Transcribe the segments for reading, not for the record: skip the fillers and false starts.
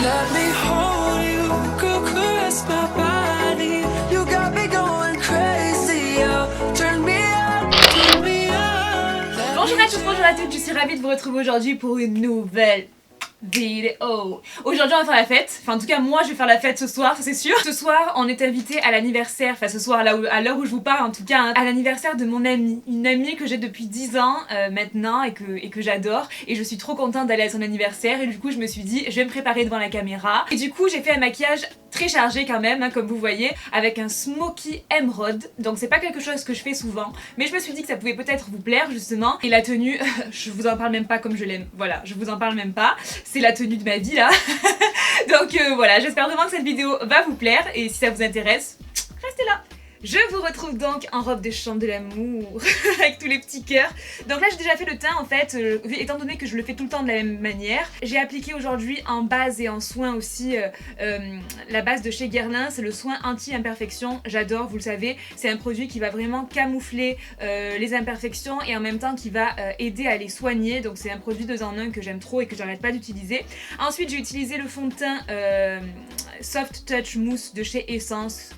Let me hold you, go caress my body. You got me going crazy, oh. Turn me on, turn me on. Bonjour à tous, bonjour à toutes, je suis ravie de vous retrouver aujourd'hui pour une nouvelle vidéo. Aujourd'hui on va faire la fête, enfin en tout cas moi je vais faire la fête ce soir, ça c'est sûr. Ce soir on est invité à l'anniversaire, enfin ce soir à l'heure où je vous parle en tout cas, hein, à l'anniversaire de mon amie. Une amie que j'ai depuis 10 ans maintenant et que j'adore. Et je suis trop contente d'aller à son anniversaire et du coup je me suis dit je vais me préparer devant la caméra. Et du coup j'ai fait un maquillage très chargé quand même, hein, comme vous voyez, avec un smoky émeraude. Donc c'est pas quelque chose que je fais souvent, mais je me suis dit que ça pouvait peut-être vous plaire justement. Et la tenue, je vous en parle même pas comme je l'aime, voilà, je vous en parle même pas. C'est la tenue de ma vie là. Donc voilà, j'espère vraiment que cette vidéo va vous plaire et si ça vous intéresse, restez là. Je vous retrouve donc en robe de chambre de l'amour avec tous les petits cœurs. Donc là j'ai déjà fait le teint en fait, étant donné que je le fais tout le temps de la même manière. J'ai appliqué aujourd'hui en base et en soin aussi la base de chez Guerlain, c'est le soin anti-imperfection. J'adore, vous le savez, c'est un produit qui va vraiment camoufler les imperfections et en même temps qui va aider à les soigner. Donc c'est un produit 2 en 1 que j'aime trop et que j'arrête pas d'utiliser. Ensuite j'ai utilisé le fond de teint Soft Touch Mousse de chez Essence.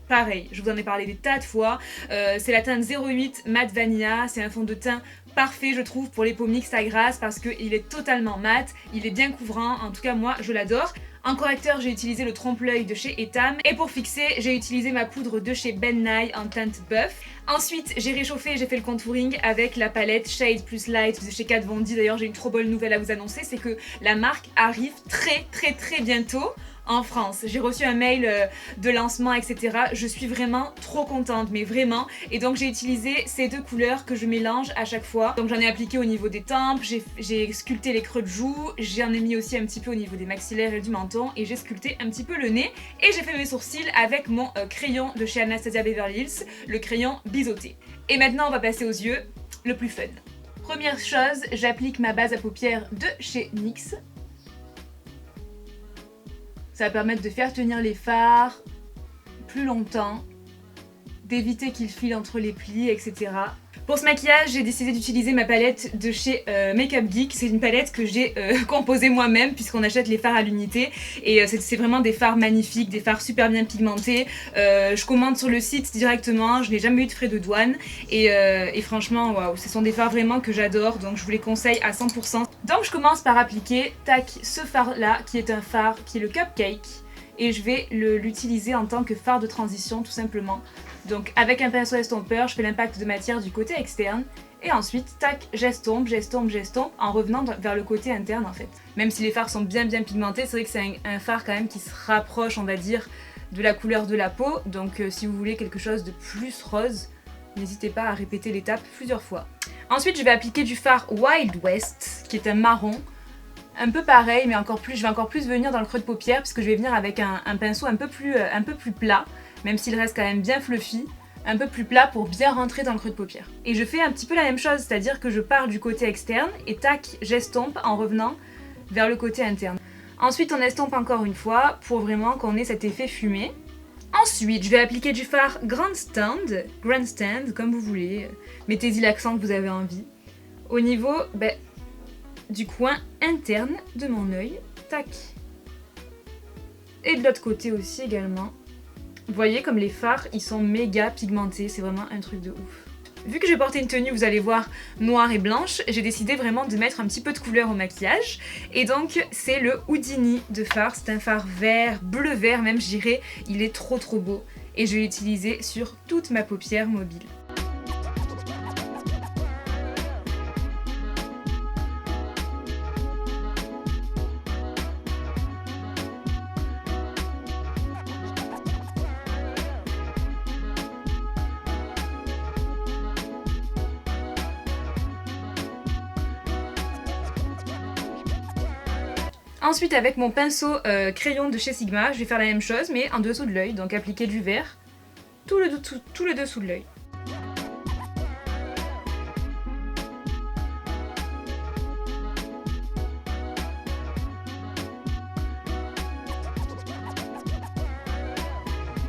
Pareil, je vous en ai parlé des tas de fois, c'est la teinte 08 Matte Vanilla, c'est un fond de teint parfait je trouve pour les peaux mixtes à grasse parce qu'il est totalement mat, il est bien couvrant, en tout cas moi je l'adore. En correcteur j'ai utilisé le trompe-l'œil de chez Etam et pour fixer j'ai utilisé ma poudre de chez Ben Nye en teinte buff. Ensuite j'ai réchauffé et j'ai fait le contouring avec la palette Shade Plus Light de chez Kat Von D. D'ailleurs j'ai une trop bonne nouvelle à vous annoncer, c'est que la marque arrive très bientôt en France. J'ai reçu un mail de lancement etc. Je suis vraiment trop contente, mais vraiment. Et donc j'ai utilisé ces 2 couleurs que je mélange à chaque fois. Donc j'en ai appliqué au niveau des tempes, j'ai sculpté les creux de joues, j'en ai mis aussi un petit peu au niveau des maxillaires et du menton et j'ai sculpté un petit peu le nez et j'ai fait mes sourcils avec mon crayon de chez Anastasia Beverly Hills, le crayon biseauté. Et maintenant on va passer aux yeux, le plus fun. Première chose, j'applique ma base à paupières de chez NYX. Ça va permettre de faire tenir les fards plus longtemps, d'éviter qu'ils filent entre les plis, etc. Pour ce maquillage, j'ai décidé d'utiliser ma palette de chez Makeup Geek. C'est une palette que j'ai composée moi-même puisqu'on achète les fards à l'unité. Et c'est vraiment des fards magnifiques, des fards super bien pigmentés. Je commande sur le site directement, je n'ai jamais eu de frais de douane. Et franchement, waouh, ce sont des fards vraiment que j'adore, donc je vous les conseille à 100%. Donc je commence par appliquer, tac, ce fard-là qui est un fard qui est le Cupcake. Et je vais l'utiliser en tant que fard de transition tout simplement. Donc avec un pinceau estompeur, je fais l'impact de matière du côté externe et ensuite, tac, j'estompe en revenant vers le côté interne en fait. Même si les fards sont bien pigmentés, c'est vrai que c'est un fard quand même qui se rapproche, on va dire, de la couleur de la peau. Donc si vous voulez quelque chose de plus rose, n'hésitez pas à répéter l'étape plusieurs fois. Ensuite, je vais appliquer du fard Wild West, qui est un marron. Un peu pareil, mais je vais encore plus venir dans le creux de paupière puisque je vais venir avec un pinceau un peu plus plat, même s'il reste quand même bien fluffy, un peu plus plat pour bien rentrer dans le creux de paupière. Et je fais un petit peu la même chose, c'est-à-dire que je pars du côté externe et tac, j'estompe en revenant vers le côté interne. Ensuite, on estompe encore une fois pour vraiment qu'on ait cet effet fumé. Ensuite, je vais appliquer du fard Grandstand, comme vous voulez, mettez-y l'accent que vous avez envie. Au niveau, du coin interne de mon œil, tac. Et de l'autre côté aussi également. Vous voyez comme les fards, ils sont méga pigmentés, c'est vraiment un truc de ouf. Vu que je vais porter une tenue, vous allez voir, noire et blanche, j'ai décidé vraiment de mettre un petit peu de couleur au maquillage. Et donc, c'est le Houdini de fard, c'est un fard vert, bleu-vert même, je dirais. Il est trop beau. Et je vais l'utiliser sur toute ma paupière mobile. Ensuite avec mon pinceau crayon de chez Sigma, je vais faire la même chose mais en dessous de l'œil, donc appliquer du vert tout le dessous de l'œil.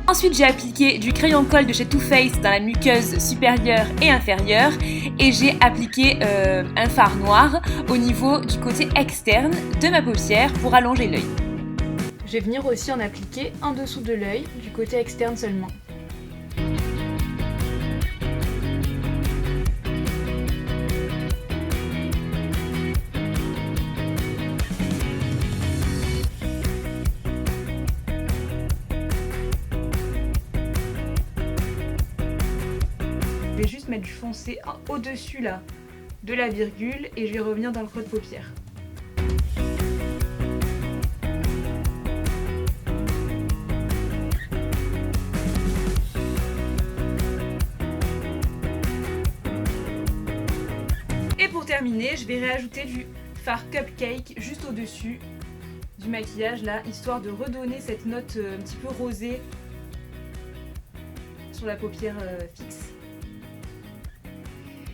Ensuite j'ai appliqué du crayon colle de chez Too Faced dans la muqueuse supérieure et inférieure et j'ai appliqué un fard noir au niveau du côté externe de ma paupière pour allonger l'œil. Je vais venir aussi en appliquer en dessous de l'œil, du côté externe seulement. Je vais juste mettre du foncé au-dessus là de la virgule et je vais revenir dans le creux de paupière. Et pour terminer, je vais réajouter du fard Cupcake juste au-dessus du maquillage là, histoire de redonner cette note un petit peu rosée sur la paupière fixe.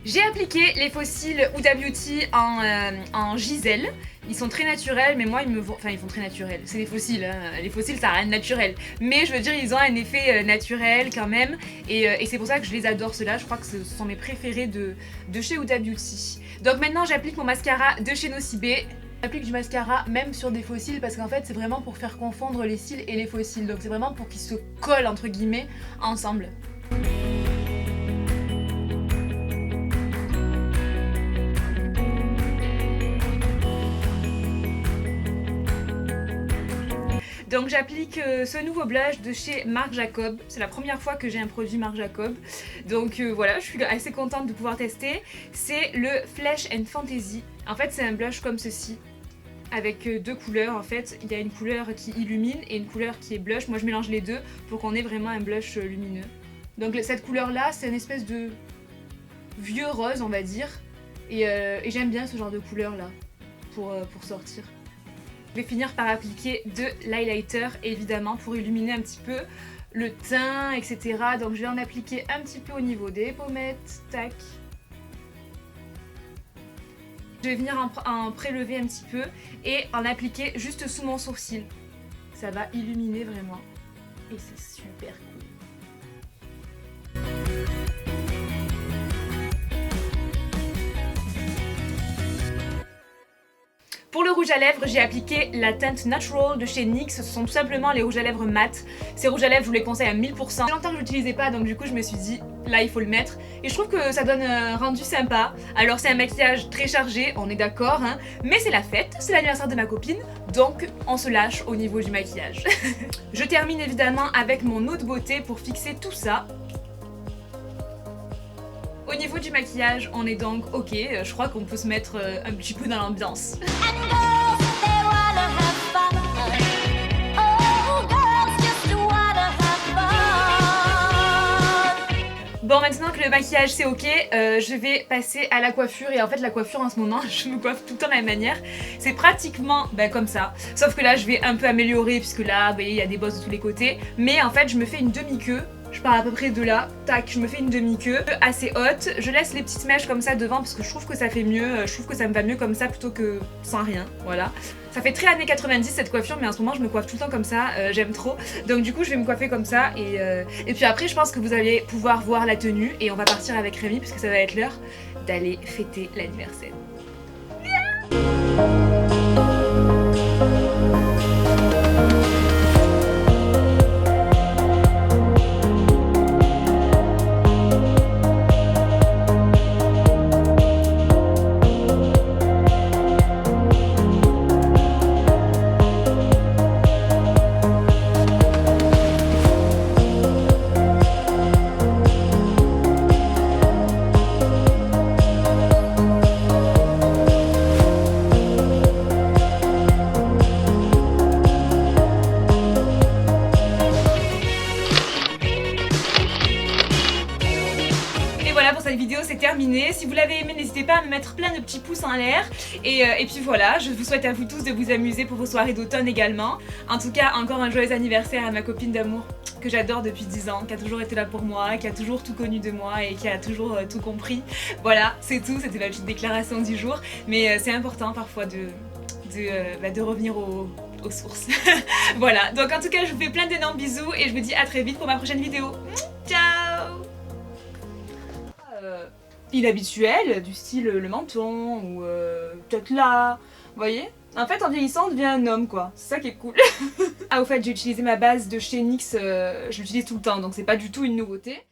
J'ai appliqué les faux cils Huda Beauty en Giselle. Ils sont très naturels, mais moi ils me vont... Enfin ils font très naturels, c'est des faux cils, hein. Les faux cils ça n'a rien de naturel. Mais je veux dire ils ont un effet naturel quand même. Et c'est pour ça que je les adore ceux-là, je crois que ce sont mes préférés de chez Huda Beauty. Donc maintenant j'applique mon mascara de chez Nocibé. J'applique du mascara même sur des faux cils parce qu'en fait c'est vraiment pour faire confondre les cils et les faux cils. Donc c'est vraiment pour qu'ils se collent entre guillemets ensemble. Donc j'applique ce nouveau blush de chez Marc Jacob. C'est la première fois que j'ai un produit Marc Jacob. Donc voilà, je suis assez contente de pouvoir tester. C'est le Flesh and Fantasy. En fait c'est un blush comme ceci. Avec deux couleurs en fait. Il y a une couleur qui illumine et une couleur qui est blush. Moi je mélange les deux pour qu'on ait vraiment un blush lumineux. Donc cette couleur là c'est une espèce de vieux rose on va dire. Et j'aime bien ce genre de couleur là pour sortir. Je vais finir par appliquer de l'highlighter évidemment pour illuminer un petit peu le teint etc. Donc je vais en appliquer un petit peu au niveau des pommettes, tac. Je vais venir en prélever un petit peu et en appliquer juste sous mon sourcil. Ça va illuminer vraiment et c'est super cool. Pour le rouge à lèvres, j'ai appliqué la teinte Natural de chez NYX. Ce sont tout simplement les rouges à lèvres mat. Ces rouges à lèvres, je vous les conseille à 1000%. Ça fait longtemps que je l'utilisais pas, donc du coup je me suis dit, là il faut le mettre. Et je trouve que ça donne un rendu sympa. Alors c'est un maquillage très chargé, on est d'accord, hein. Mais c'est la fête, c'est l'anniversaire de ma copine, donc on se lâche au niveau du maquillage. Je termine évidemment avec mon eau de beauté pour fixer tout ça. Au niveau du maquillage, on est donc ok, je crois qu'on peut se mettre un petit peu dans l'ambiance. Bon, maintenant que le maquillage c'est ok, je vais passer à la coiffure. Et en fait la coiffure en ce moment, je me coiffe tout le temps de la même manière. C'est pratiquement comme ça. Sauf que là je vais un peu améliorer puisque là vous voyez il y a des bosses de tous les côtés. Mais en fait je me fais une demi-queue. Je pars à peu près de là, tac, je me fais une demi-queue assez haute. Je laisse les petites mèches comme ça devant parce que je trouve que ça fait mieux. Je trouve que ça me va mieux comme ça plutôt que sans rien, voilà. Ça fait très années 90 cette coiffure, mais en ce moment je me coiffe tout le temps comme ça, j'aime trop. Donc du coup je vais me coiffer comme ça et puis après je pense que vous allez pouvoir voir la tenue et on va partir avec Rémi puisque ça va être l'heure d'aller fêter l'anniversaire. Cette vidéo c'est terminé. Si vous l'avez aimé, n'hésitez pas à me mettre plein de petits pouces en l'air. Et puis voilà, je vous souhaite à vous tous de vous amuser pour vos soirées d'automne également. En tout cas, encore un joyeux anniversaire à ma copine d'amour que j'adore depuis 10 ans, qui a toujours été là pour moi, qui a toujours tout connu de moi et qui a toujours tout compris. Voilà, c'est tout, c'était ma petite déclaration du jour. Mais c'est important parfois de revenir aux sources. Voilà, donc en tout cas je vous fais plein d'énormes bisous et je vous dis à très vite pour ma prochaine vidéo. Ciao. Inhabituel, du style le menton ou peut-être là, vous voyez. En fait, en vieillissant, on devient un homme, quoi. C'est ça qui est cool. Ah, au fait, j'ai utilisé ma base de chez NYX, je l'utilise tout le temps, donc c'est pas du tout une nouveauté.